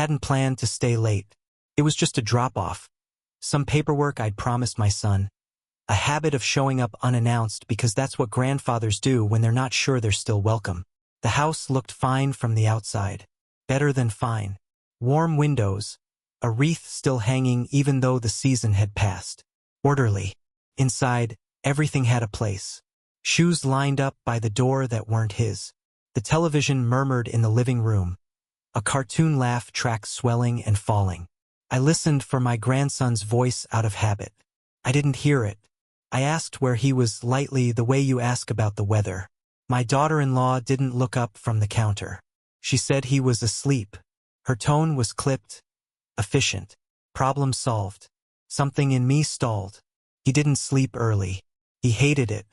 hadn't planned to stay late. It was just a drop-off. Some paperwork I'd promised my son. A habit of showing up unannounced because that's what grandfathers do when they're not sure they're still welcome. The house looked fine from the outside. Better than fine. Warm windows. A wreath still hanging even though the season had passed. Orderly. Inside, everything had a place. Shoes lined up by the door that weren't his. The television murmured in the living room. A cartoon laugh track swelling and falling. I listened for my grandson's voice out of habit. I didn't hear it. I asked where he was lightly the way you ask about the weather. My daughter-in-law didn't look up from the counter. She said he was asleep. Her tone was clipped, efficient. Problem solved. Something in me stalled. He didn't sleep early. He hated it.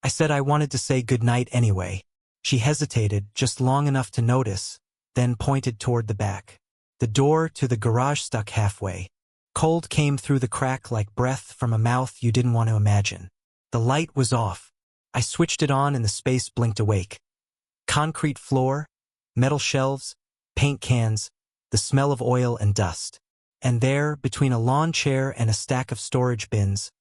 I said I wanted to say goodnight anyway. She hesitated just long enough to notice, then pointed toward the back. The door to the garage stuck halfway. Cold came through the crack like breath from a mouth you didn't want to imagine. The light was off. I switched it on and the space blinked awake. Concrete floor, metal shelves, paint cans, the smell of oil and dust. And there, between a lawn chair and a stack of storage bins,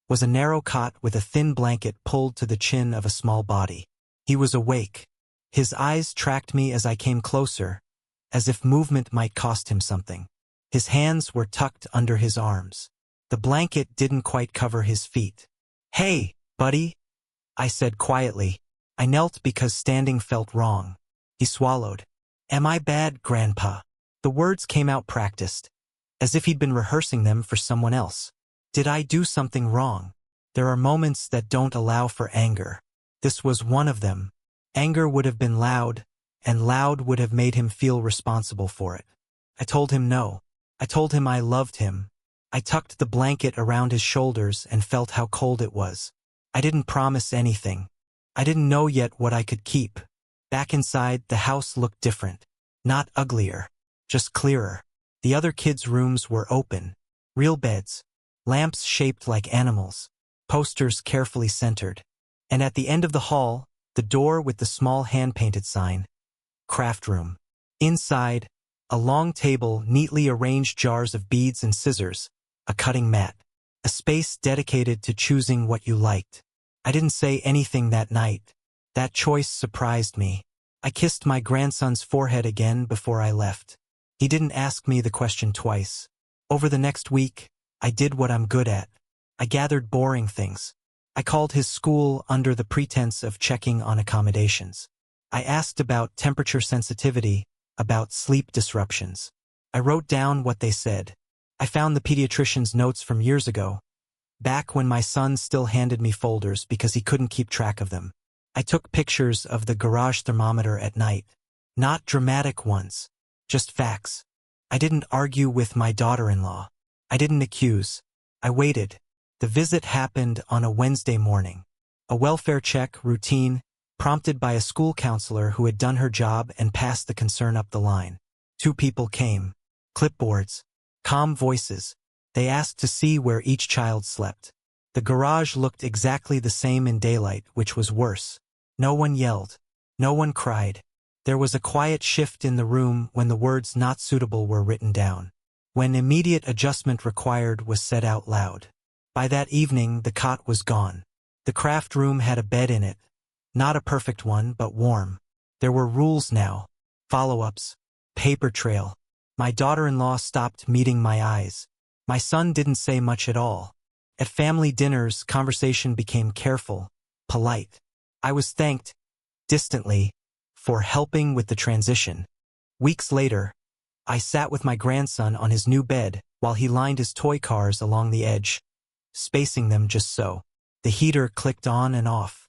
was a narrow cot with a thin blanket pulled to the chin of a small body. He was awake. His eyes tracked me as I came closer, as if movement might cost him something. His hands were tucked under his arms. The blanket didn't quite cover his feet. "Hey, buddy," I said quietly. I knelt because standing felt wrong. He swallowed. "Am I bad, Grandpa?" The words came out practiced, as if he'd been rehearsing them for someone else. Did I do something wrong? There are moments that don't allow for anger. This was one of them. Anger would have been loud, and loud would have made him feel responsible for it. I told him no. I told him I loved him. I tucked the blanket around his shoulders and felt how cold it was. I didn't promise anything. I didn't know yet what I could keep. Back inside, the house looked different. Not uglier, just clearer. The other kids' rooms were open. Real beds. Lamps shaped like animals. Posters carefully centered. And at the end of the hall, the door with the small hand-painted sign. Craft room. Inside, a long table, neatly arranged jars of beads and scissors, a cutting mat. A space dedicated to choosing what you liked. I didn't say anything that night. That choice surprised me. I kissed my grandson's forehead again before I left. He didn't ask me the question twice. Over the next week, I did what I'm good at. I gathered boring things. I called his school under the pretense of checking on accommodations. I asked about temperature sensitivity, about sleep disruptions. I wrote down what they said. I found the pediatrician's notes from years ago, back when my son still handed me folders because he couldn't keep track of them. I took pictures of the garage thermometer at night. Not dramatic ones, just facts. I didn't argue with my daughter-in-law. I didn't accuse. I waited. The visit happened on a Wednesday morning. A welfare check, routine, prompted by a school counselor who had done her job and passed the concern up the line. 2 people came. Clipboards. Calm voices. They asked to see where each child slept. The garage looked exactly the same in daylight, which was worse. No one yelled. No one cried. There was a quiet shift in the room when the words "not suitable" were written down. When immediate adjustment required was said out loud. By that evening, the cot was gone. The craft room had a bed in it. Not a perfect one, but warm. There were rules now. Follow-ups. Paper trail. My daughter-in-law stopped meeting my eyes. My son didn't say much at all. At family dinners, conversation became careful, polite. I was thanked, distantly, for helping with the transition. Weeks later, I sat with my grandson on his new bed while he lined his toy cars along the edge, spacing them just so. The heater clicked on and off.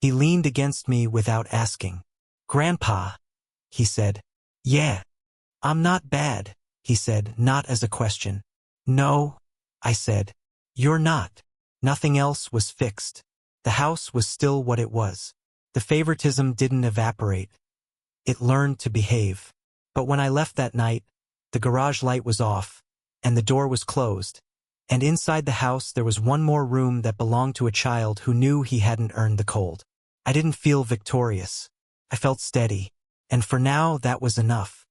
He leaned against me without asking. "Grandpa," he said. "Yeah. I'm not bad," he said, not as a question. "No," I said. "You're not." Nothing else was fixed. The house was still what it was. The favoritism didn't evaporate. It learned to behave. But when I left that night, the garage light was off, and the door was closed. And inside the house there was one more room that belonged to a child who knew he hadn't earned the cold. I didn't feel victorious. I felt steady. And for now, that was enough.